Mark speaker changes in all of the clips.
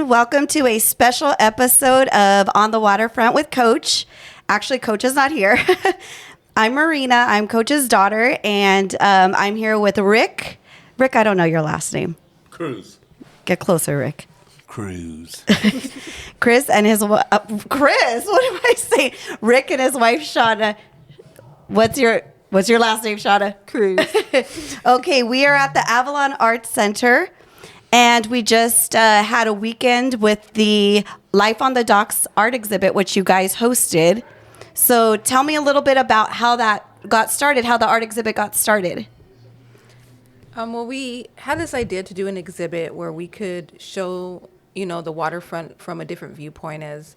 Speaker 1: Welcome to a special episode of On the Waterfront with Coach. Actually, Coach is not here. I'm Marina. I'm Coach's daughter, and I'm here with Rick. Rick, I don't know your last name.
Speaker 2: Cruz.
Speaker 1: Get closer, Rick.
Speaker 2: Cruz.
Speaker 1: Chris and his Chris. What am I saying? Rick and his wife Shana. What's your last name, Shana?
Speaker 3: Cruz.
Speaker 1: Okay, we are at the Avalon Arts Center, and we just had a weekend with the Life on the Docks art exhibit, which you guys hosted. So tell me a little bit about how that got started, how the art exhibit got started.
Speaker 3: Well, we had this idea to do an exhibit where we could show, the waterfront from a different viewpoint as,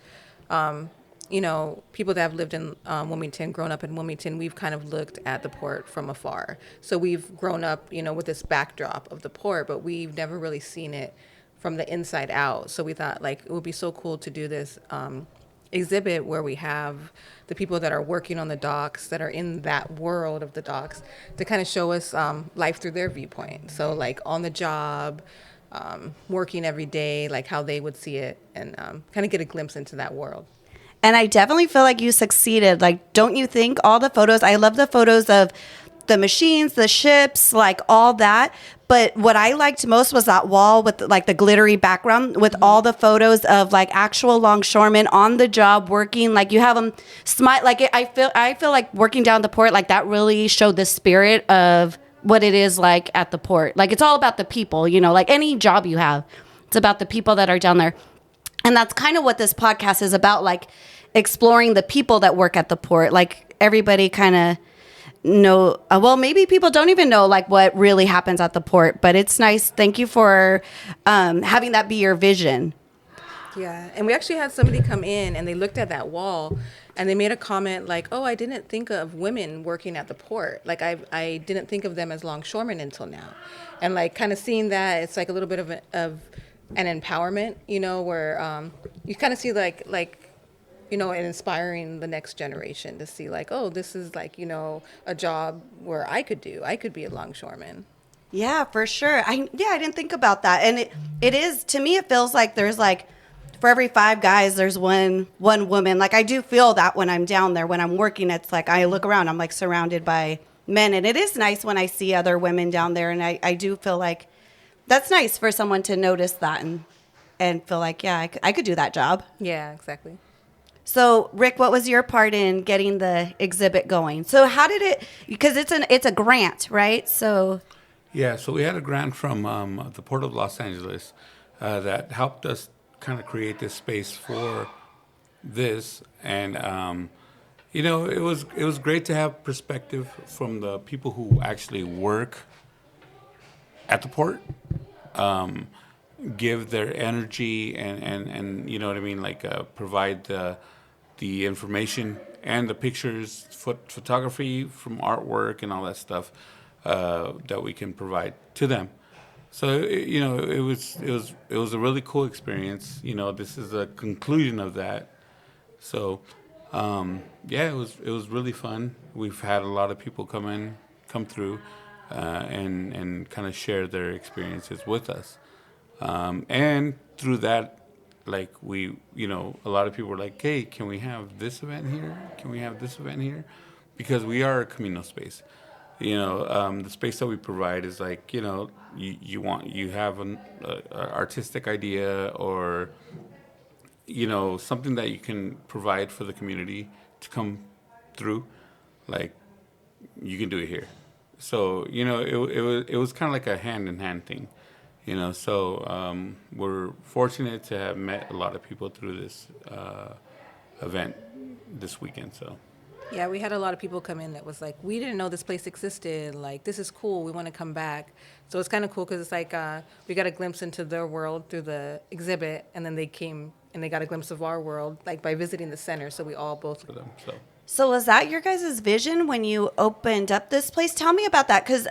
Speaker 3: people that have lived in Wilmington, grown up in Wilmington, we've kind of looked at the port from afar. So we've grown up, with this backdrop of the port, but we've never really seen it from the inside out. So we thought, it would be so cool to do this exhibit where we have the people that are working on the docks, that are in that world of the docks, to kind of show us life through their viewpoint. So on the job, working every day, how they would see it, and kind of get a glimpse into that world.
Speaker 1: And I definitely feel like you succeeded. Don't you think all the photos, I love the photos of the machines, the ships, all that. But what I liked most was that wall with the glittery background with all the photos of actual longshoremen on the job working. You have them smile. I feel like working down the port, that really showed the spirit of what it is at the port. It's all about the people, any job you have, it's about the people that are down there. And that's kind of what this podcast is about, exploring the people that work at the port. Everybody kind of know, maybe people don't even know what really happens at the port, but it's nice. Thank you for having that be your vision.
Speaker 3: Yeah, and we actually had somebody come in and they looked at that wall and they made a comment oh, I didn't think of women working at the port. I didn't think of them as longshoremen until now. And kind of seeing that, it's a little bit of an empowerment, where you kind of see and inspiring the next generation to see oh, this is a job where I could be a longshoreman.
Speaker 1: Yeah, for sure. I didn't think about that. And it is, to me, it feels like there's for every 5 guys, there's one woman. I do feel that when I'm down there, when I'm working, it's I look around, I'm surrounded by men. And it is nice when I see other women down there. And I do feel that's nice for someone to notice that and feel I could do that job.
Speaker 3: Yeah, exactly.
Speaker 1: So, Rick, what was your part in getting the exhibit going? So how did it, because it's a grant, right? So
Speaker 2: Yeah, so we had a grant from the Port of Los Angeles that helped us kind of create this space for this. And, it was great to have perspective from the people who actually work at the port, give their energy and you know what I mean, provide the information and the pictures, photography from artwork and all that stuff that we can provide to them. So it was a really cool experience. This is a conclusion of that. So it was really fun. We've had a lot of people come through. And kind of share their experiences with us. And through that, we, a lot of people were like, hey, can we have this event here? Can we have this event here? Because we are a communal space. The space that we provide is you have an artistic idea or, something that you can provide for the community to come through. You can do it here. So, it was kind of a hand-in-hand thing, So we're fortunate to have met a lot of people through this event this weekend, so.
Speaker 3: Yeah, we had a lot of people come in that was we didn't know this place existed. This is cool. We want to come back. So it's kind of cool because it's we got a glimpse into their world through the exhibit, and then they came and they got a glimpse of our world, by visiting the center. So we all both.
Speaker 2: For them, so.
Speaker 1: So was that your guys' vision when you opened up this place? Tell me about that, because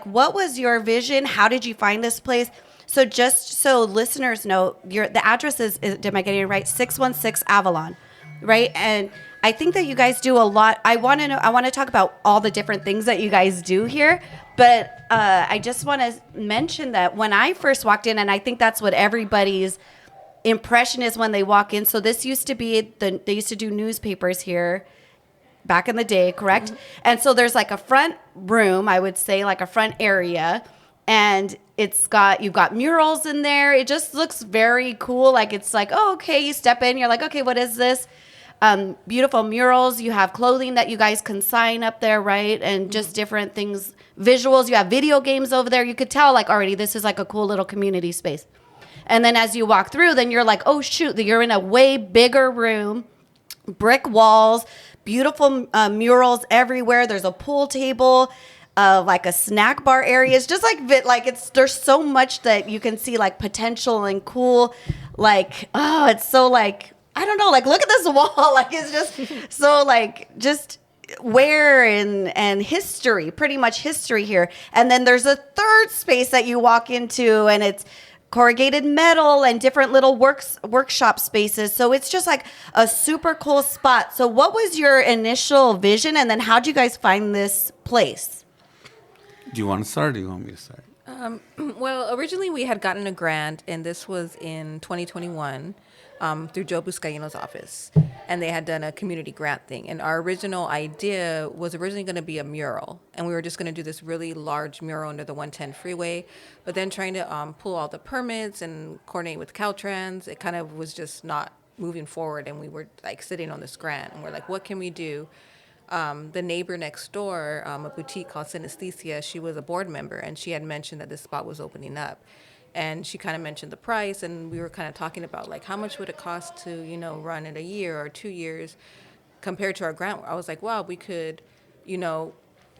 Speaker 1: what was your vision? How did you find this place? So just so listeners know, the address is am I getting it right? 616 Avalon, right? And I think that you guys do a lot. I want to talk about all the different things that you guys do here, but I just want to mention that when I first walked in, and I think that's what everybody's impression is when they walk in. So this used to be they used to do newspapers here back in the day, correct? Mm-hmm. And so there's like a front room, I would say, like a front area, and you've got murals in there. It just looks very cool. Like it's like, oh, okay, you step in, you're like, okay, what is this? Beautiful murals. You have clothing that you guys can sign up there, right? And just different things, visuals. You have video games over there. You could tell like already this is like a cool little community space. And then as you walk through, then you're like, oh shoot, you're in a way bigger room, brick walls, beautiful murals everywhere. There's a pool table, like a snack bar area. It's just there's so much that you can see like potential and cool. Like, oh, it's so like, I don't know, like look at this wall. Like it's just so like just wear and history, pretty much history here. And then there's a third space that you walk into, and it's corrugated metal and different little workshop spaces. So it's just like a super cool spot. So what was your initial vision, and then how'd you guys find this place?
Speaker 2: Do you want to start, or do you want me to start?
Speaker 3: Well, originally we had gotten a grant, and this was in 2021 through Joe Buscaino's office. And they had done a community grant thing. And our original idea was originally going to be a mural. And we were just going to do this really large mural under the 110 freeway. But then trying to pull all the permits and coordinate with Caltrans, it kind of was just not moving forward. And we were like sitting on this grant. And we're like, what can we do? The neighbor next door, a boutique called Synesthesia, she was a board member, and she had mentioned that this spot was opening up. And she kind of mentioned the price, and we were kind of talking about like how much would it cost to, run in a year or 2 years compared to our grant. I was like, wow, we could,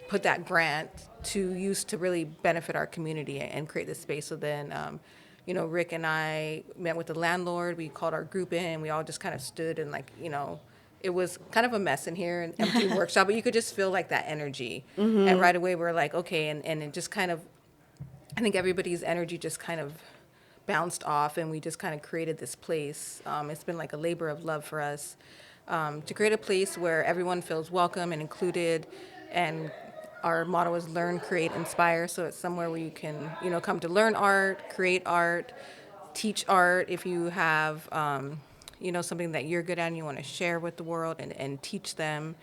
Speaker 3: put that grant to use to really benefit our community and create this space. So then, Rick and I met with the landlord. We called our group in, and we all just kind of stood and like, it was kind of a mess in here, an empty workshop, but you could just feel like that energy. Mm-hmm. And right away we're like, okay, and it just kind of, I think everybody's energy just kind of bounced off, and we just kind of created this place. It's been like a labor of love for us to create a place where everyone feels welcome and included. And our motto is learn, create, inspire. So it's somewhere where you can, come to learn art, create art, teach art. If you have, something that you're good at and you want to share with the world and teach them.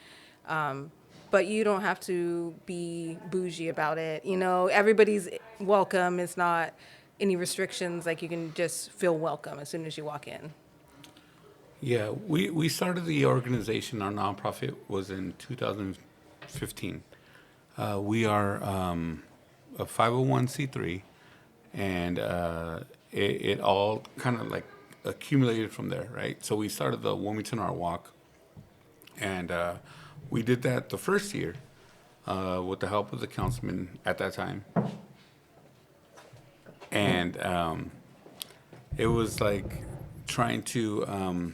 Speaker 3: But you don't have to be bougie about it. Everybody's welcome. It's not any restrictions. Like you can just feel welcome as soon as you walk in.
Speaker 2: Yeah, we started the organization. Our nonprofit was in 2015. We are a 501c3, and it all kind of like accumulated from there, right? So we started the Wilmington Art Walk, and we did that the first year with the help of the councilman at that time. And it was like trying to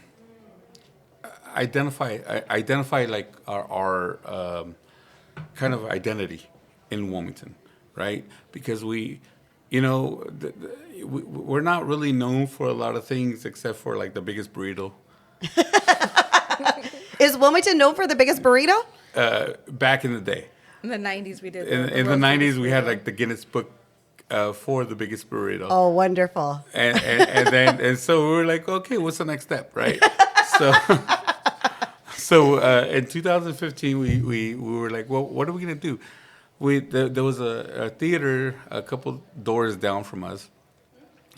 Speaker 2: identify like our kind of identity in Wilmington, right? Because we're not really known for a lot of things except for like the biggest burrito.
Speaker 1: Is Wilmington known for the biggest burrito?
Speaker 2: Back in the day.
Speaker 3: In the 90s, we did.
Speaker 2: In the 90s, we had like the Guinness Book for the biggest burrito.
Speaker 1: Oh, wonderful.
Speaker 2: And so we were like, okay, what's the next step, right? So in 2015, we were like, well, what are we going to do? There was a theater a couple doors down from us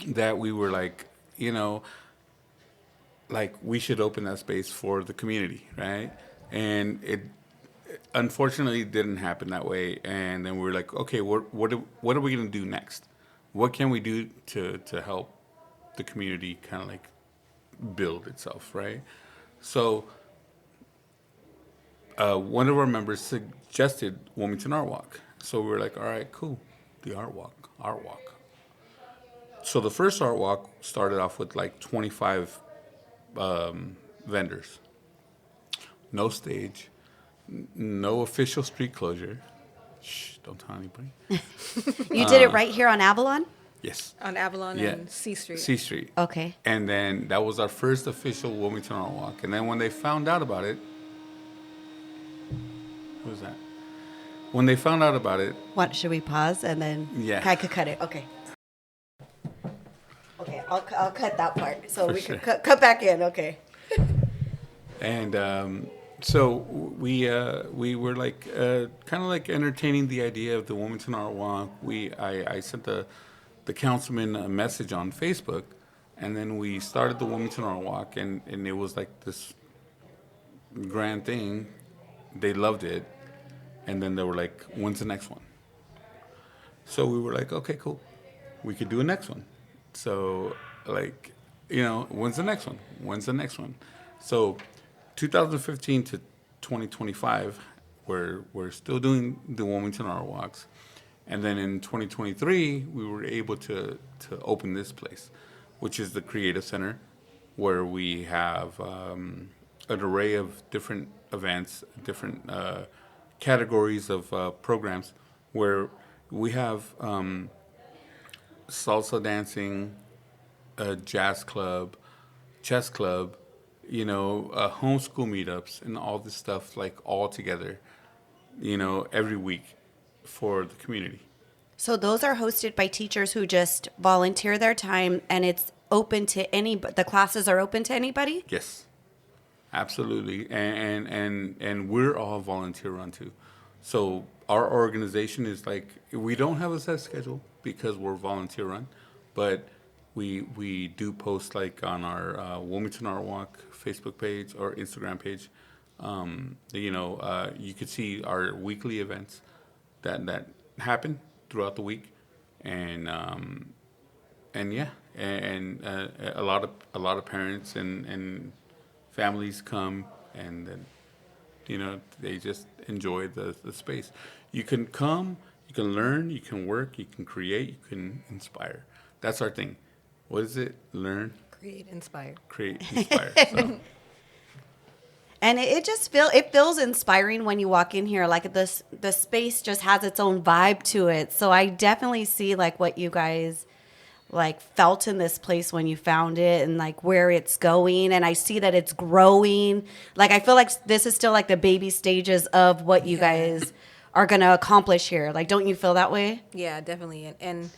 Speaker 2: that we were like, like we should open that space for the community, right? And it unfortunately didn't happen that way. And then we were like, okay, what are we going to do next? What can we do to help the community kind of like build itself, right? So one of our members suggested Wilmington Art Walk. So we were like, all right, cool, the Art Walk. So the first Art Walk started off with like 25 vendors. No stage, no official street closure. Shh, don't tell anybody.
Speaker 1: You did it right here on Avalon?
Speaker 2: Yes.
Speaker 3: On Avalon and C Street.
Speaker 2: C Street.
Speaker 1: Okay.
Speaker 2: And then that was our first official Wilmington Art Walk. And then when they found out about it, what was that? When they found out about it.
Speaker 1: What, should we pause and then?
Speaker 2: Yeah.
Speaker 1: I could cut it. Okay. Okay, I'll cut that part so
Speaker 2: For
Speaker 1: we
Speaker 2: sure.
Speaker 1: can cut back in. Okay.
Speaker 2: And so we were like kind of like entertaining the idea of the Wilmington Art Walk. I sent the councilman a message on Facebook, and then we started the Wilmington Art Walk, and it was like this grand thing. They loved it, and then they were like, "When's the next one?" So we were like, "Okay, cool, we could do a next one." So like, when's the next one? When's the next one? So 2015 to 2025, we're still doing the Wilmington Art Walks, and then in 2023 we were able to open this place, which is the Creative Center, where we have an array of different events, different categories of programs, where we have salsa dancing, a jazz club, chess club, homeschool meetups, and all this stuff like all together, every week for the community.
Speaker 1: So those are hosted by teachers who just volunteer their time, and it's open to any. The classes are open to anybody.
Speaker 2: Yes, absolutely, and we're all volunteer run too. So our organization is like, we don't have a set schedule because we're volunteer run, but we do post like on our Wilmington Art Walk Facebook page or Instagram page. You could see our weekly events that happen throughout the week, and yeah, and a lot of parents and families come, and then they just enjoy the space. You can come, you can learn, you can work, you can create, you can inspire. That's our thing. What is it? Learn,
Speaker 3: Create, inspire.
Speaker 2: inspire. So.
Speaker 1: And it just feels inspiring when you walk in here. Like the space just has its own vibe to it. So I definitely see like what you guys like felt in this place when you found it, and like where it's going. And I see that it's growing. Like I feel like this is still like the baby stages of what you guys are going to accomplish here. Like, don't you feel that way?
Speaker 3: Yeah, definitely. And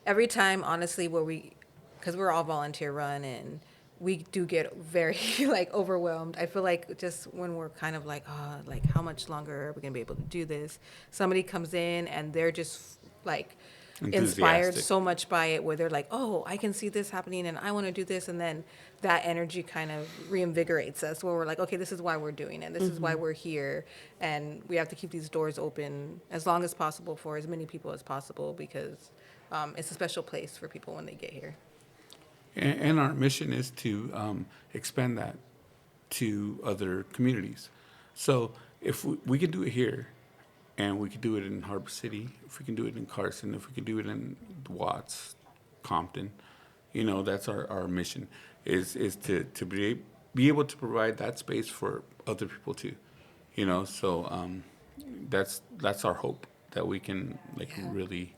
Speaker 3: every time, honestly, because we're all volunteer run, and we do get very like overwhelmed. I feel like just when we're kind of like, oh, like how much longer are we gonna be able to do this? Somebody comes in and they're just like inspired so much by it, where they're like, oh, I can see this happening and I want to do this, and then that energy kind of reinvigorates us, where we're like, okay, this is why we're doing it, this is why we're here, and we have to keep these doors open as long as possible for as many people as possible, because it's a special place for people when they get here.
Speaker 2: And our mission is to expand that to other communities. So if we can do it here, and we can do it in Harbor City, if we can do it in Carson, if we can do it in Watts, Compton, that's our mission, is to be able to provide that space for other people too. So that's our hope, that we can really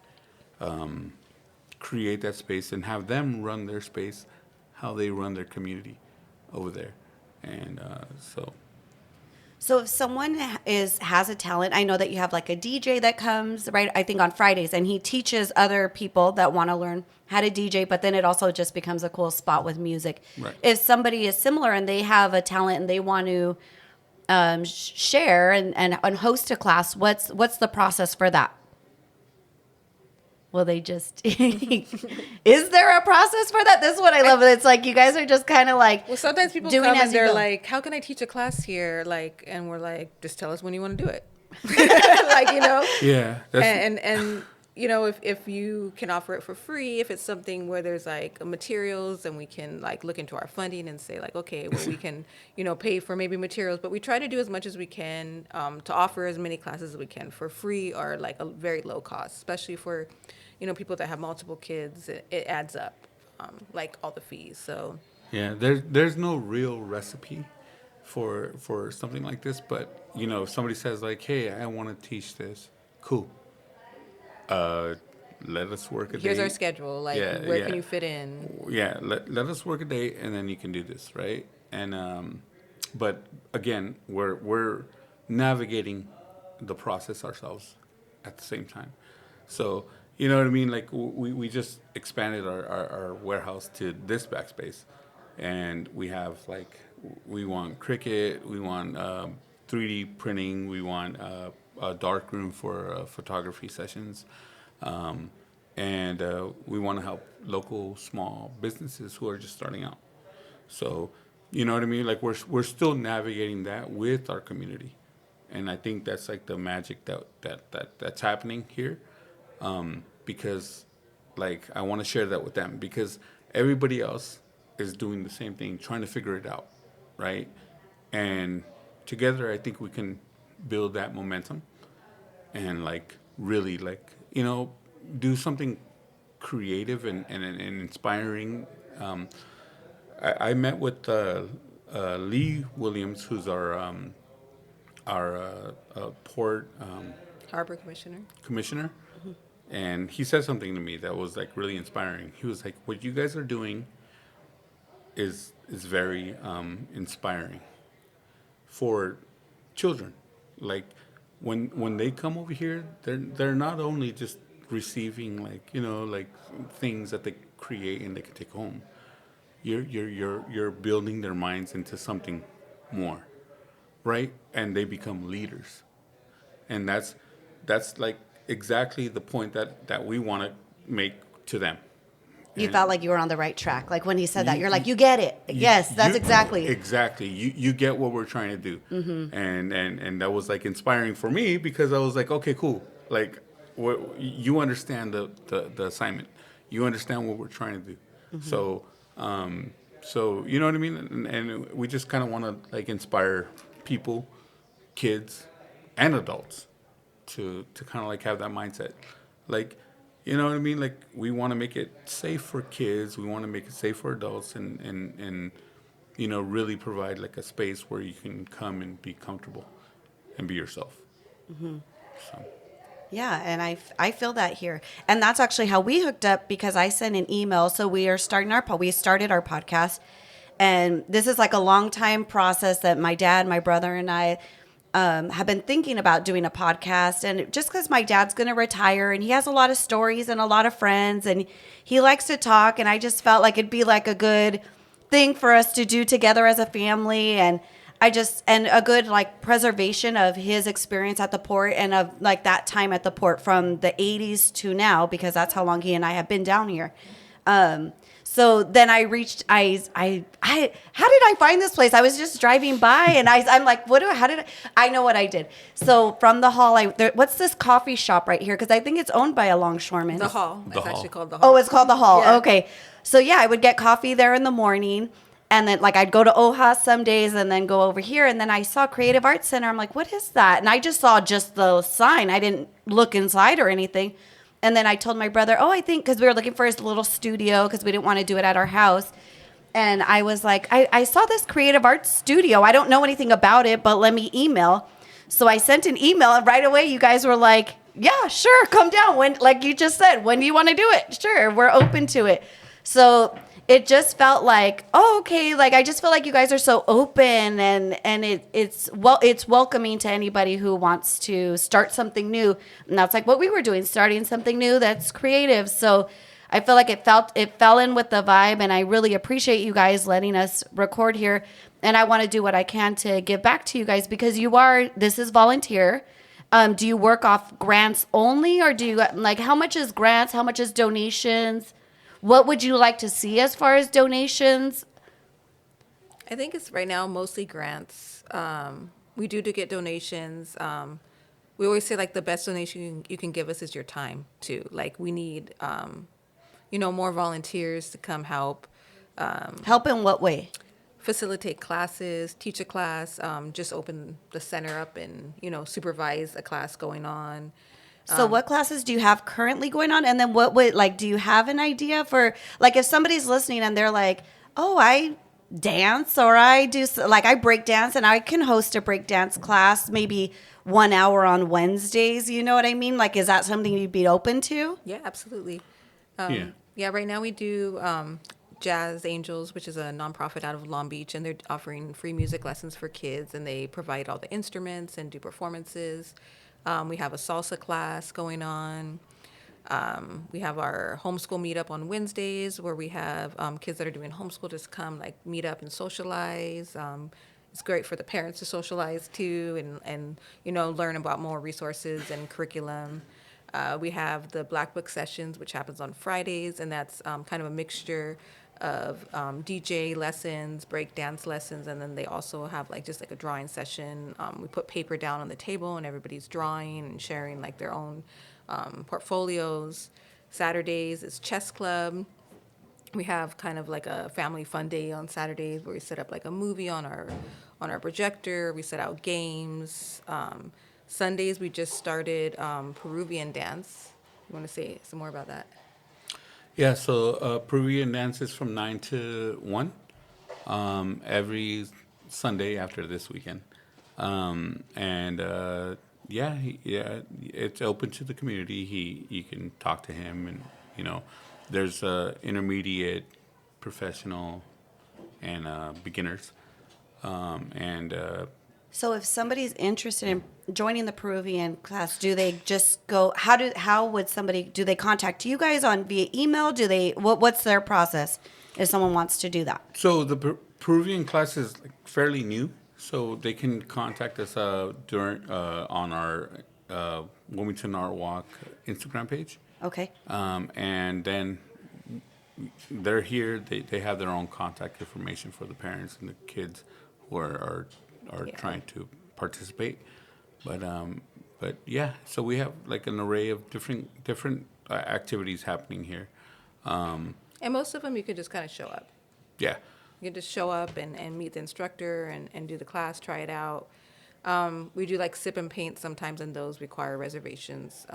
Speaker 2: create that space and have them run their space how they run their community over there. And
Speaker 1: So if someone has a talent, I know that you have like a DJ that comes, right, I think on Fridays, and he teaches other people that want to learn how to DJ, but then it also just becomes a cool spot with music.
Speaker 2: Right.
Speaker 1: If somebody is similar and they have a talent and they want to share and host a class, what's the process for that? Will they just, is there a process for that? This is what I love. It's like you guys are just kind of like,
Speaker 3: well, sometimes people
Speaker 1: doing
Speaker 3: come
Speaker 1: as
Speaker 3: and
Speaker 1: you
Speaker 3: they're
Speaker 1: go.
Speaker 3: like, how can I teach a class here? Like, and we're like, just tell us when you want to do it. Like,
Speaker 2: yeah,
Speaker 3: and if you can offer it for free, if it's something where there's like materials, and we can like look into our funding and say like, okay, well, we can, pay for maybe materials, but we try to do as much as we can to offer as many classes as we can for free, or like a very low cost, especially for people that have multiple kids. It adds up, like all the fees. So
Speaker 2: yeah, there's no real recipe for something like this, but if somebody says like, hey, I want to teach this, cool, let us work a day.
Speaker 3: Here's our schedule, like where can you fit in?
Speaker 2: Yeah, let us work a day, and then you can do this, right? And but again, we're navigating the process ourselves at the same time. So you know what I mean? Like we just expanded our warehouse to this backspace, and we have like we want Cricut, we want 3D printing, we want a dark room for photography sessions, um, and we want to help local small businesses who are just starting out. So, you know what I mean? Like we're still navigating that with our community, and I think that's like the magic that's happening here, because like I want to share that with them because everybody else is doing the same thing, trying to figure it out, right? And together, I think we can build that momentum and like really like do something creative and inspiring. I met with Lee Williams, who's our port
Speaker 3: Harbor Commissioner.
Speaker 2: commissioner, and he said something to me that was like really inspiring. He was like, "What you guys are doing is very inspiring for children. Like when they come over here, they're not only just receiving like like things that they create and they can take home. You're building their minds into something more, right? And they become leaders, and that's like exactly the point that we want to make to them.
Speaker 1: You
Speaker 2: And
Speaker 1: felt like you were on the right track. Like when he said that,
Speaker 2: you-
Speaker 1: you're like, you get it. Yes, that's exactly.
Speaker 2: exactly. You get what we're trying to do, and that was like inspiring for me because I was like, okay, cool. Like, you understand the assignment. You understand what we're trying to do. So you know what I mean. And we just kind of want to like inspire people, kids, and adults to kind of like have that mindset, like. You know what I mean? Like, we want to make it safe for kids. We want to make it safe for adults and really provide, like, a space where you can come and be comfortable and be yourself. So,
Speaker 1: Yeah, and I feel that here. And that's actually how we hooked up because I sent an email. So we started our podcast. And this is like a long time process that my dad, my brother, and I have been thinking about doing a podcast. And just because my dad's going to retire and he has a lot of stories and a lot of friends and he likes to talk. And I just felt like it'd be like a good thing for us to do together as a family. And and a good like preservation of his experience at the port and of like that time at the port from the 80s to now, because that's how long he and I have been down here. So then I reached, how did I find this place? I was just driving by and I'm like, I know what I did. So from the hall, what's this coffee shop right here? Cause I think it's owned by a longshoreman.
Speaker 3: The Hall.
Speaker 2: The
Speaker 3: It's
Speaker 2: Hall.
Speaker 3: actually called the Hall.
Speaker 1: Oh, it's called the Hall.
Speaker 3: Yeah.
Speaker 1: Okay. So yeah, I would get coffee there in the morning. And then like I'd go to Oha some days and then go over here. And then I saw Creative Arts Center. I'm like, what is that? And I just saw just the sign. I didn't look inside or anything. And then I told my brother, I think, because we were looking for his little studio because we didn't want to do it at our house. And I was like, I saw this creative arts studio. I don't know anything about it, but let me email. So I sent an email and right away you guys were like, yeah, sure, come down. When, like you just said, when do you want to do it? Sure, we're open to it. So it just felt like, okay, like I just feel like you guys are so open and it's welcoming to anybody who wants to start something new. And that's like what we were doing, starting something new that's creative. So I feel like it fell in with the vibe, and I really appreciate you guys letting us record here. And I want to do what I can to give back to you guys because this is volunteer. Do you work off grants only, or do you like how much is grants? How much is donations? What would you like to see as far as donations?
Speaker 3: I think it's right now mostly grants. We do get donations. We always say like the best donation you can give us is your time too. Like we need, more volunteers to come help.
Speaker 1: Help in what way?
Speaker 3: Facilitate classes, teach a class, just open the center up and, supervise a class going on.
Speaker 1: So what classes do you have currently going on? And then do you have an idea for, like, if somebody's listening and they're like, oh, I dance or I break dance and I can host a break dance class, maybe 1 hour on Wednesdays. You know what I mean? Like, is that something you'd be open to?
Speaker 3: Yeah, absolutely.
Speaker 2: Yeah.
Speaker 3: Right now we do Jazz Angels, which is a nonprofit out of Long Beach, and they're offering free music lessons for kids, and they provide all the instruments and do performances. We have a salsa class going on. We have our homeschool meetup on Wednesdays where we have kids that are doing homeschool just come like meet up and socialize. It's great for the parents to socialize too and learn about more resources and curriculum. We have the Black Book sessions, which happens on Fridays, and that's kind of a mixture of DJ lessons, break dance lessons, and then they also have like just like a drawing session. We put paper down on the table and everybody's drawing and sharing like their own portfolios. Saturdays is chess club. We have kind of like a family fun day on Saturdays where we set up like a movie on our projector. We set out games. Sundays we just started Peruvian dance. You want to say some more about that?
Speaker 2: Yeah, so Peruvian dance is from 9 to 1 every Sunday after this weekend. It's open to the community. You can talk to him, and there's intermediate, professional, and beginners.
Speaker 1: So if somebody's interested in joining the Peruvian class, do they just go? How would somebody? Do they contact you guys via email? What's their process if someone wants to do that?
Speaker 2: So the Peruvian class is fairly new, so they can contact us on our Wilmington Art Walk Instagram page.
Speaker 1: Okay.
Speaker 2: And then they're here. They have their own contact information for the parents and the kids who are trying to participate. But yeah, so we have like an array of different activities happening here.
Speaker 3: And most of them you could just kind of show up.
Speaker 2: Yeah.
Speaker 3: You can just show up and meet the instructor and do the class, try it out. We do like sip and paint sometimes, and those require reservations.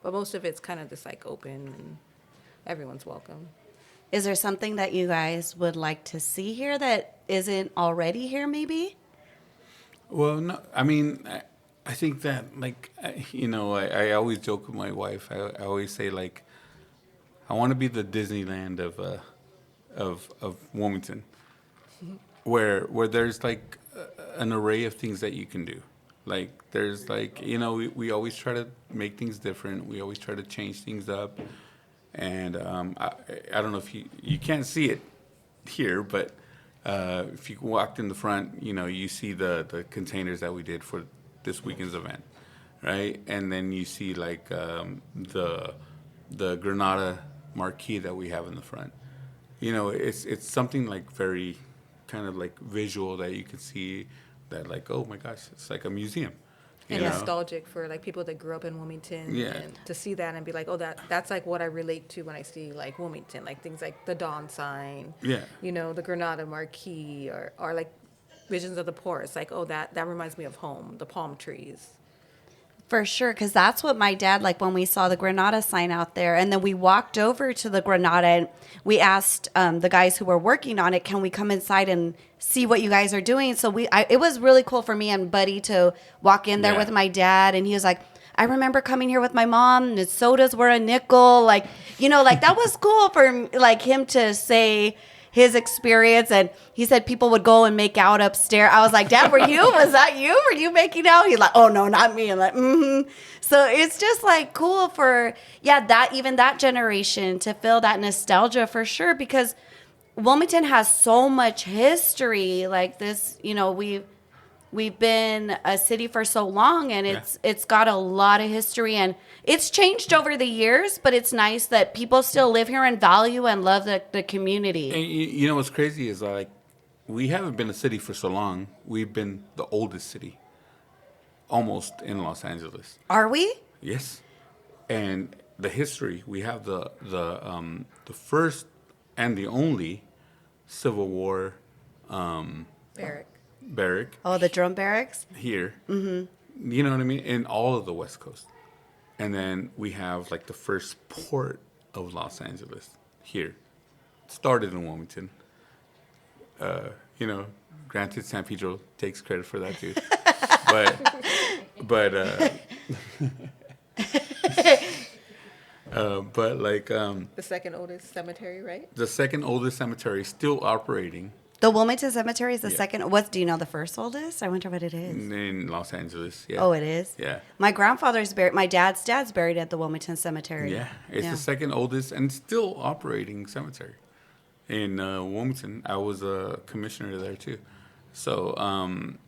Speaker 3: But most of it's kind of just like open and everyone's welcome.
Speaker 1: Is there something that you guys would like to see here that isn't already here, maybe?
Speaker 2: Well, no, I mean, I think that I always joke with my wife. I always say like, I want to be the Disneyland of Wilmington, where there's like an array of things that you can do. Like there's like we always try to make things different. We always try to change things up, and I don't know if you can't see it here, but if you walked in the front, you see the containers that we did for this weekend's event, right? And then you see like the Granada marquee that we have in the front. It's something like very kind of like visual that you can see that like, oh my gosh, it's like a museum.
Speaker 3: And nostalgic for like people that grew up in Wilmington.
Speaker 2: Yeah.
Speaker 3: And to see that and be like, oh, that's like what I relate to when I see like Wilmington, like things like the Dawn sign,
Speaker 2: Yeah.
Speaker 3: The Granada marquee or like Visions of the Port. It's like, oh, that reminds me of home, the palm trees.
Speaker 1: For sure, because that's what my dad, like when we saw the Granada sign out there, and then we walked over to the Granada and we asked the guys who were working on it, can we come inside and see what you guys are doing? So it was really cool for me and Buddy to walk in there with my dad, and he was like, I remember coming here with my mom, and the sodas were a nickel, like that was cool for like him to say his experience. And he said people would go and make out upstairs. I was like, Dad, was that you? Were you making out? He's like, oh no, not me. I'm like, mm-hmm. So it's just like cool for, that generation to feel that nostalgia for sure, because Wilmington has so much history like this. We've been a city for so long, and it's got a lot of history, and it's changed over the years, but it's nice that people still live here and value and love the community.
Speaker 2: And you know what's crazy is like, we haven't been a city for so long. We've been the oldest city, almost, in Los Angeles.
Speaker 1: Are we?
Speaker 2: Yes. And the history, we have the first and the only Civil War barrack.
Speaker 1: Oh, the drum barracks?
Speaker 2: Here. Mm-hmm. You know what I mean? In all of the West Coast. And then we have like the first port of Los Angeles here. Started in Wilmington. Granted, San Pedro takes credit for that too. But like
Speaker 3: the second oldest cemetery, right?
Speaker 2: The second oldest cemetery, still operating.
Speaker 1: The Wilmington Cemetery is the
Speaker 2: Yeah.
Speaker 1: second. What do you know? The first oldest? I wonder what it is.
Speaker 2: In Los Angeles. Yeah.
Speaker 1: Oh, it is.
Speaker 2: Yeah.
Speaker 1: My grandfather's buried. My dad's buried at the Wilmington Cemetery.
Speaker 2: Yeah. It's the second oldest and still operating cemetery in Wilmington. I was a commissioner there too. So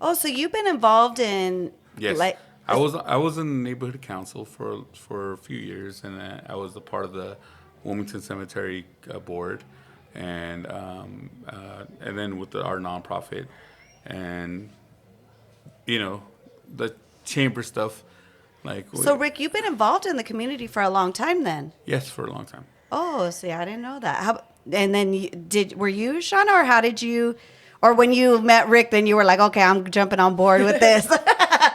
Speaker 1: Oh, so you've been involved in
Speaker 2: yes,
Speaker 1: like
Speaker 2: I was in the neighborhood council for a few years, and I was a part of the Wilmington Cemetery board, and then with our nonprofit, and the chamber stuff, like
Speaker 1: So Rick, you've been involved in the community for a long time then.
Speaker 2: yes, for a long time.
Speaker 1: Oh, see, I didn't know that. And then were you Shauna, or how did you, or when you met Rick, then you were like, okay, I'm jumping on board with this.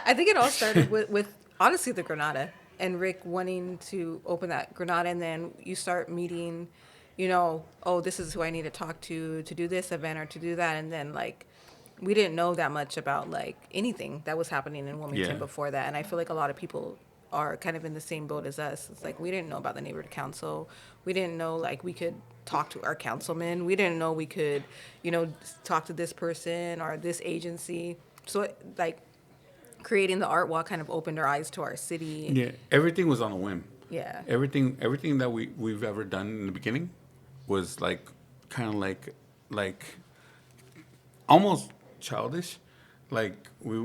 Speaker 3: I think it all started with honestly the Granada and Rick wanting to open that Granada, and then you start meeting, oh, this is who I need to talk to do this event or to do that, and then like we didn't know that much about like anything that was happening in Wilmington
Speaker 2: Yeah.
Speaker 3: before that, and I feel like a lot of people are kind of in the same boat as us. It's like we didn't know about the neighborhood council. We didn't know like we could talk to our councilman. We didn't know we could, talk to this person or this agency. So like creating the art walk kind of opened our eyes to our city.
Speaker 2: Yeah, everything was on a whim.
Speaker 3: Yeah.
Speaker 2: Everything that we've ever done in the beginning was like kind of like almost childish. Like we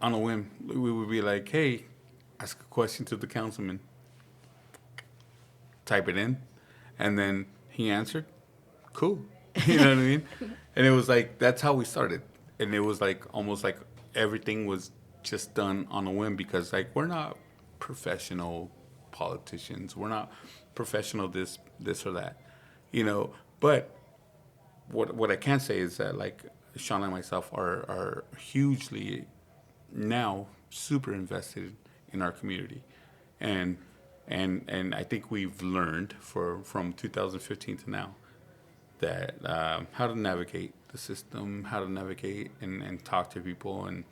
Speaker 2: on a whim, we would be like, hey, ask a question to the councilman, type it in, and then he answered. Cool. You know what I mean? And it was like that's how we started. And it was like almost like everything was just done on a whim because like we're not professional politicians. We're not professional this or that. But what I can say is that like Shana and myself are hugely now super invested in our community. And I think we've learned from 2015 to now that how to navigate the system, how to navigate and talk to people. And,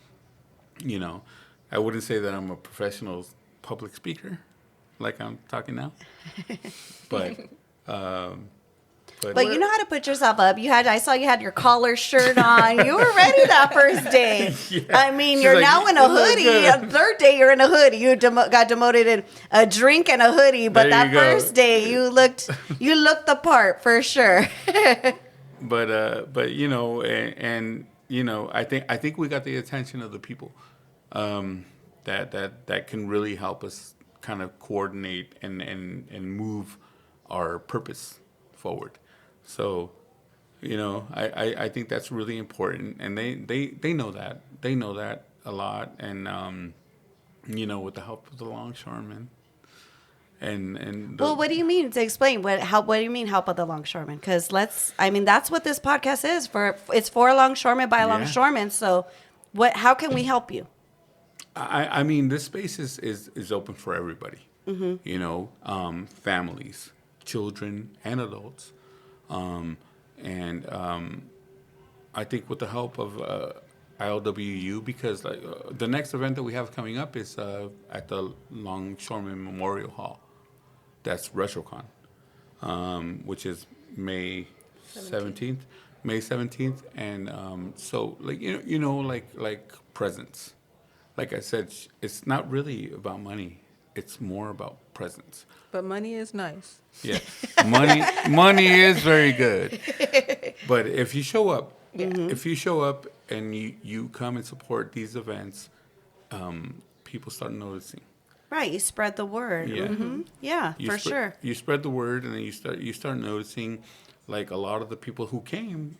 Speaker 2: I wouldn't say that I'm a professional public speaker like I'm talking now. But
Speaker 1: But you know how to put yourself up. I saw you had your collar shirt on. You were ready that first day.
Speaker 2: Yeah.
Speaker 1: I mean,
Speaker 2: She's
Speaker 1: you're
Speaker 2: like,
Speaker 1: now in
Speaker 2: "You
Speaker 1: a
Speaker 2: look
Speaker 1: hoodie.
Speaker 2: good."
Speaker 1: Third day, you're in a hoodie. You got demoted in a drink and a hoodie. But
Speaker 2: There
Speaker 1: that
Speaker 2: you go.
Speaker 1: first day, you looked the part for sure.
Speaker 2: But I think we got the attention of the people that can really help us kind of coordinate and move our purpose forward. So, I think that's really important, and they know that. They know that a lot, and with the help of the longshoremen.
Speaker 1: Well, what do you mean to explain? What do you mean help of the longshoremen? Because that's what this podcast is for. It's for longshoremen by longshoremen. So, how can we help you?
Speaker 2: I mean, this space is open for everybody. Mm-hmm. Families, children, and adults. I think with the help of ILWU, because the next event that we have coming up is at the Longshoremen Memorial Hall. That's RetroCon, which is May 17th. May 17th, and so like presents. Like I said, it's not really about money. It's more about presence.
Speaker 3: But money is nice.
Speaker 2: Yeah, money is very good. But if you show up, and you come and support these events, people start noticing.
Speaker 1: Right, you spread the word.
Speaker 2: Yeah,
Speaker 1: Mm-hmm. Yeah, sure.
Speaker 2: You spread the word, and then you start noticing, like a lot of the people who came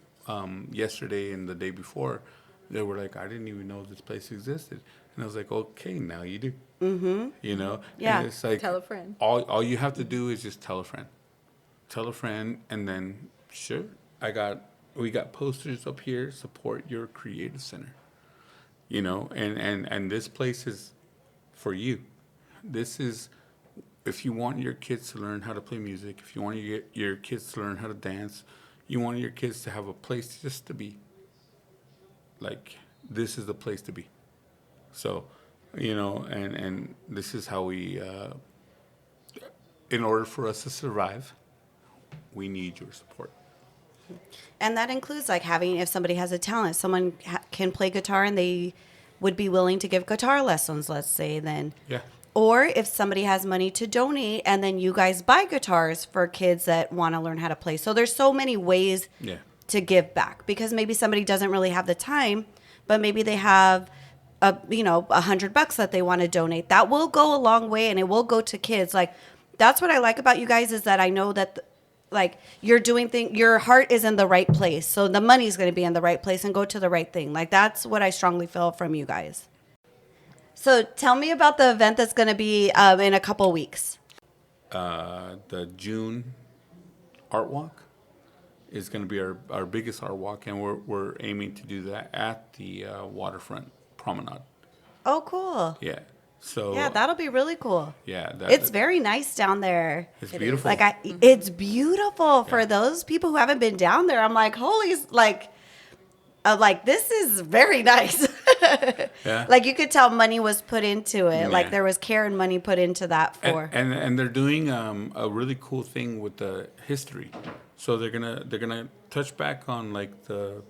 Speaker 2: yesterday and the day before, they were like, I didn't even know this place existed. And I was like, okay, now you do. Mm-hmm.
Speaker 1: Yeah.
Speaker 2: And it's like,
Speaker 3: Tell a friend.
Speaker 2: All you have to do is just tell a friend. Tell a friend, and then sure, we got posters up here. Support your creative center. And this place is for you. This is if you want your kids to learn how to play music. If you want your kids to learn how to dance, you want your kids to have a place just to be. Like, this is the place to be. So, and this is how we, in order for us to survive, we need your support.
Speaker 1: And that includes like having, if somebody has a talent, someone can play guitar and they would be willing to give guitar lessons, let's say, then.
Speaker 2: Yeah.
Speaker 1: Or if somebody has money to donate and then you guys buy guitars for kids that want to learn how to play. So there's so many ways
Speaker 2: Yeah.
Speaker 1: to give back, because maybe somebody doesn't really have the time, but maybe they have $100 that they want to donate. That will go a long way, and it will go to kids. Like, that's what I like about you guys, is that I know that like you're doing your heart is in the right place. So the money's going to be in the right place and go to the right thing. Like, that's what I strongly feel from you guys. So tell me about the event that's going to be in a couple weeks.
Speaker 2: The June art walk is going to be our biggest art walk, and we're aiming to do that at the Waterfront Promenade.
Speaker 1: Oh, cool.
Speaker 2: Yeah. So
Speaker 1: Yeah, that'll be really cool.
Speaker 2: yeah,
Speaker 1: It's very nice down there.
Speaker 2: It's beautiful.
Speaker 1: Like, it's beautiful for those people who haven't been down there. I'm like, holy, like this is very nice.
Speaker 2: Yeah.
Speaker 1: Like, you could tell money was put into it.
Speaker 2: Yeah.
Speaker 1: Like, there was care and money put into that for.
Speaker 2: And they're doing a really cool thing with the history. So they're gonna touch back on like the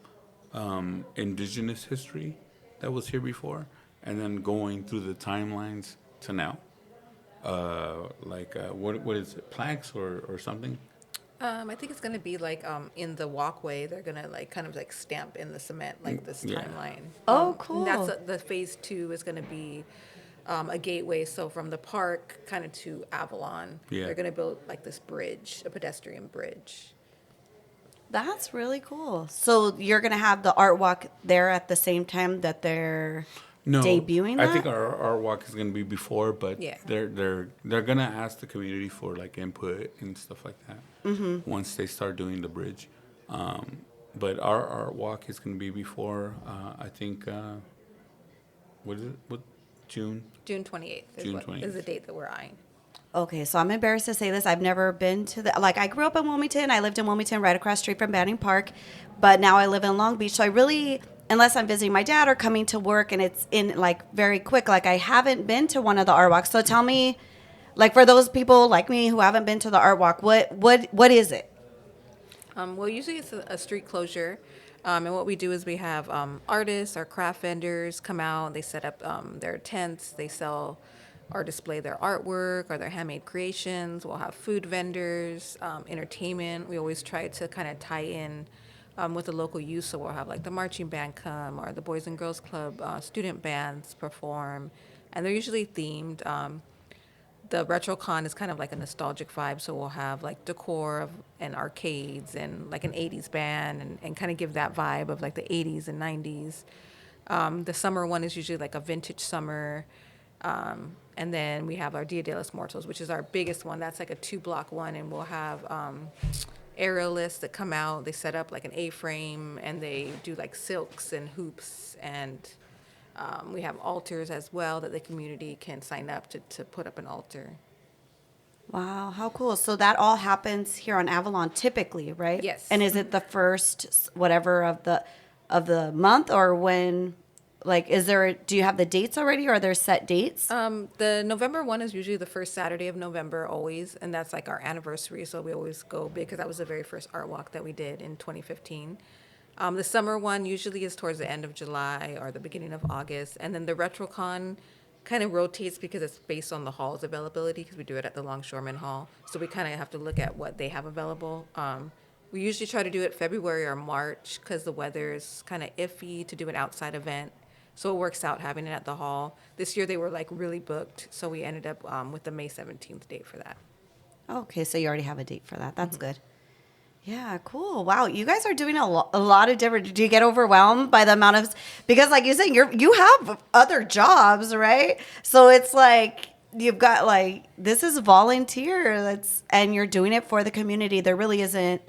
Speaker 2: indigenous history that was here before, and then going through the timelines to now. What is it, plaques or something?
Speaker 3: I think it's gonna be like in the walkway. They're gonna like kind of like stamp in the cement like this
Speaker 2: Yeah.
Speaker 3: timeline.
Speaker 1: Oh, cool.
Speaker 3: And that's the phase 2 is gonna be a gateway. So from the park kind of to Avalon,
Speaker 2: Yeah.
Speaker 3: they're gonna build like this bridge, a pedestrian bridge.
Speaker 1: That's really cool. So you're going to have the art walk there at the same time that they're
Speaker 2: No,
Speaker 1: debuting
Speaker 2: I
Speaker 1: that?
Speaker 2: think our walk is gonna be before, but
Speaker 3: Yeah.
Speaker 2: they're gonna ask the community for like input and stuff like that. Mm-hmm. Once they start doing the bridge, but our walk is gonna be before. I think what is it? What June?
Speaker 3: June 28th
Speaker 2: June
Speaker 3: is
Speaker 2: 28th.
Speaker 3: the date that we're eyeing.
Speaker 1: Okay, so I'm embarrassed to say this. I've never been to like, I grew up in Wilmington. I lived in Wilmington right across the street from Banning Park, but now I live in Long Beach. So I really, unless I'm visiting my dad or coming to work and it's in like very quick, like I haven't been to one of the art walks. So tell me, like, for those people like me who haven't been to the art walk, what is it?
Speaker 3: Well, usually it's a street closure. And what we do is we have artists or craft vendors come out. They set up their tents. They sell or display their artwork or their handmade creations. We'll have food vendors, entertainment. We always try to kind of tie in with the local youth. So we'll have like the marching band come or the Boys and Girls Club student bands perform. And they're usually themed. The RetroCon is kind of like a nostalgic vibe, so we'll have like decor and arcades and like an 80s band and kind of give that vibe of like the 80s and 90s. The summer one is usually like a vintage summer. And then we have our Dia de los Muertos, which is our biggest one. That's like a 2-block one, and we'll have aerialists that come out. They set up like an A-frame, and they do like silks and hoops, and we have altars as well that the community can sign up to put up an altar.
Speaker 1: Wow, how cool. So that all happens here on Avalon typically, right?
Speaker 3: Yes.
Speaker 1: And is it the first whatever of the month, or when, like, do you have the dates already, or are there set dates?
Speaker 3: The November one is usually the first Saturday of November always, and that's like our anniversary, so we always go big because that was the very first art walk that we did in 2015. The summer one usually is towards the end of July or the beginning of August, and then the RetroCon kind of rotates because it's based on the hall's availability, because we do it at the Longshoreman Hall, so we kind of have to look at what they have available. We usually try to do it February or March because the weather is kind of iffy to do an outside event. So it works out having it at the hall. This year they were like really booked, so we ended up with the May 17th date for that.
Speaker 1: Okay, so you already have a date for that. That's good. Yeah, cool. Wow, you guys are doing a lot of different. Do you get overwhelmed by the amount of, because like you're saying, you have other jobs, right? So it's like you've got like, this is volunteer, and you're doing it for the community. There really isn't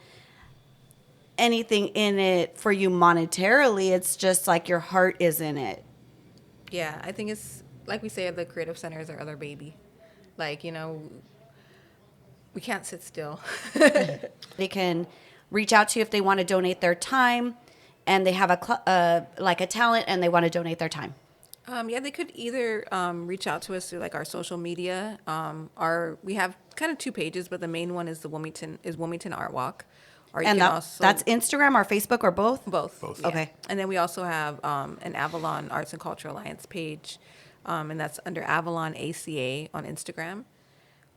Speaker 1: anything in it for you monetarily. It's just like your heart is in it.
Speaker 3: Yeah, I think it's like we say, the Creative Center is our other baby. Like, we can't sit still.
Speaker 1: They can reach out to you if they want to donate their time, and they have a talent and they want to donate their time.
Speaker 3: Yeah, they could either reach out to us through like our social media. We have kind of 2 pages, but the main one is Wilmington Art Walk. Or you
Speaker 1: And
Speaker 3: can also
Speaker 1: that's Instagram or Facebook or both?
Speaker 3: both.
Speaker 2: Both.
Speaker 3: Yeah.
Speaker 1: Okay.
Speaker 3: And then we also have an Avalon Arts and Cultural Alliance page, and that's under Avalon ACA on Instagram.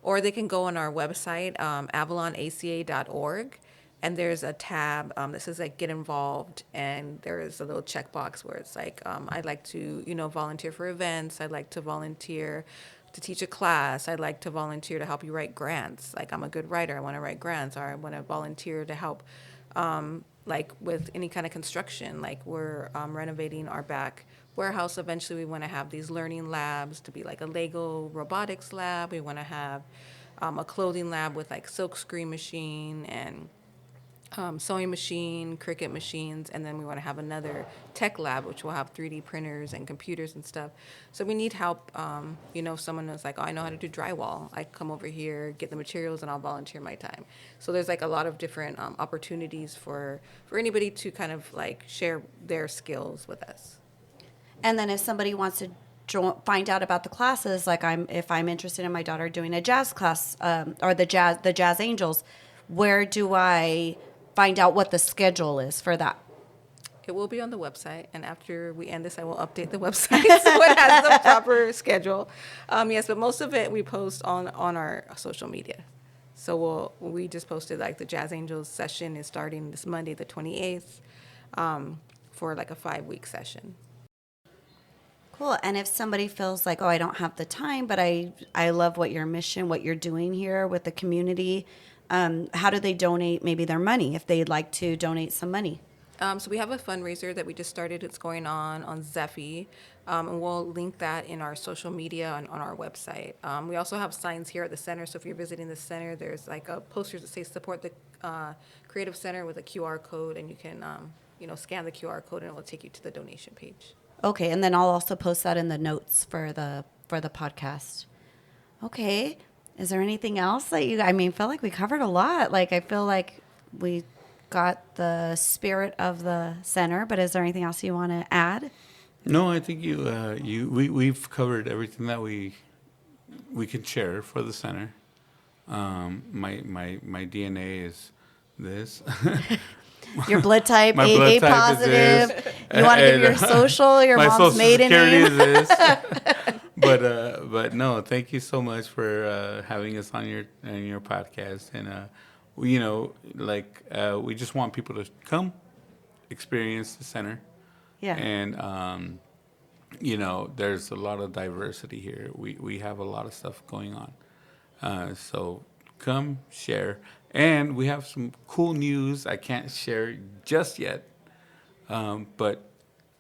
Speaker 3: Or they can go on our website, avalonaca.org, and there's a tab that says like get involved, and there is a little checkbox where it's like I'd like to volunteer for events. I'd like to volunteer to teach a class. I'd like to volunteer to help you write grants. Like I'm a good writer. I want to write grants, or I want to volunteer to help like with any kind of construction. Like we're renovating our back warehouse. Eventually we want to have these learning labs to be like a Lego robotics lab. We want to have a clothing lab with like silk screen machine and sewing machine, Cricut machines, and then we want to have another tech lab, which will have 3D printers and computers and stuff. So we need help. If someone is like, oh, I know how to do drywall, I come over here, get the materials, and I'll volunteer my time. So there's like a lot of different opportunities for anybody to kind of like share their skills with us.
Speaker 1: And then if somebody wants to find out about the classes, like if I'm interested in my daughter doing a jazz class or the Jazz Angels, where do I find out what the schedule is for that?
Speaker 3: It will be on the website, and after we end this, I will update the website so it has the proper schedule. Yes, but most of it we post on our social media. So we just posted like the Jazz Angels session is starting this Monday, the 28th, for like a 5-week session.
Speaker 1: Cool. And if somebody feels like, oh, I don't have the time, but I love what your mission, what you're doing here with the community, how do they donate maybe their money if they'd like to donate some money?
Speaker 3: So we have a fundraiser that we just started. It's going on Zephy, and we'll link that in our social media and on our website. We also have signs here at the center. So if you're visiting the center, there's like a poster that says support the Creative Center with a QR code, and you can scan the QR code and it will take you to the donation page.
Speaker 1: Okay, and then I'll also post that in the notes for the podcast. Okay. Is there anything else that feel like we covered a lot. Like I feel like we got the spirit of the center, but is there anything else you want to add?
Speaker 2: No, I think we've covered everything that we can share for the center. My DNA is this.
Speaker 1: Your blood type,
Speaker 2: My
Speaker 1: AA
Speaker 2: blood type
Speaker 1: positive.
Speaker 2: is this.
Speaker 1: You want to give your social, your
Speaker 2: my
Speaker 1: mom's
Speaker 2: social
Speaker 1: maiden
Speaker 2: security
Speaker 1: name.
Speaker 2: is this. But no, thank you so much for having us on your podcast, and we just want people to come experience the center.
Speaker 1: Yeah.
Speaker 2: And there's a lot of diversity here. We have a lot of stuff going on. So come share. And we have some cool news I can't share just yet, but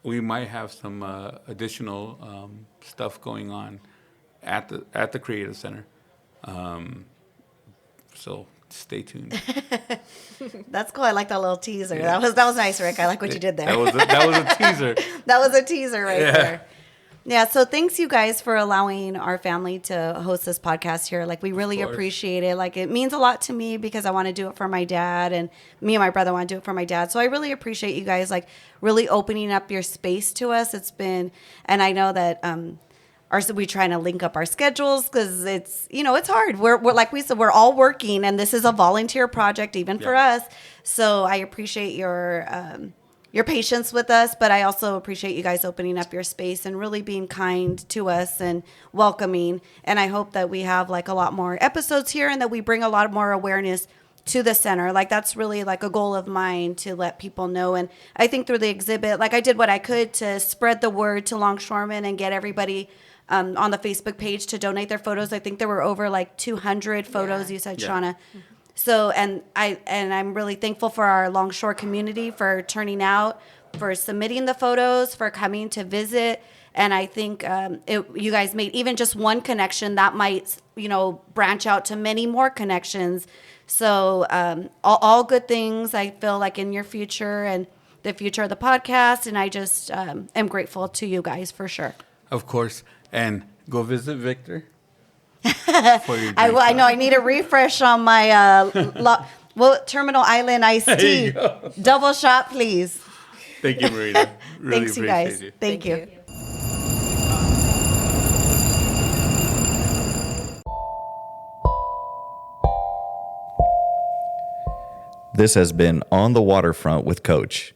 Speaker 2: we might have some additional stuff going on at the Creative Center. So stay tuned.
Speaker 1: That's cool. I like that little teaser. Yeah. That was nice, Rick. I like what you did there.
Speaker 2: That was a teaser.
Speaker 1: That was a teaser right there. Yeah, so thanks you guys for allowing our family to host this podcast here. Like we really appreciate it. Like it means a lot to me because I want to do it for my dad, and me and my brother want to do it for my dad. So I really appreciate you guys like really opening up your space to us. It's been, and I know that we're trying to link up our schedules because it's hard. We're like we said, we're all working, and this is a volunteer project even for us. So I appreciate your patience with us, but I also appreciate you guys opening up your space and really being kind to us and welcoming. And I hope that we have like a lot more episodes here and that we bring a lot more awareness to the center. Like that's really like a goal of mine to let people know. And I think through the exhibit, like I did what I could to spread the word to longshoremen and get everybody on the Facebook page to donate their photos. I think there were over like 200 photos, you said, Shana. So, and I'm really thankful for our Longshore community for turning out, for submitting the photos, for coming to visit. And I think you guys made even just one connection that might, branch out to many more connections. So all good things, I feel like in your future and the future of the podcast. And I just am grateful to you guys for sure.
Speaker 2: Of course. And go visit Victor.
Speaker 1: I know I need a refresh on my Terminal Island iced tea. Double shot, please.
Speaker 2: Thank you, Marina. Really
Speaker 1: Thanks, you guys.
Speaker 2: appreciate you.
Speaker 1: Thank you.
Speaker 4: This has been On the Waterfront with Coach.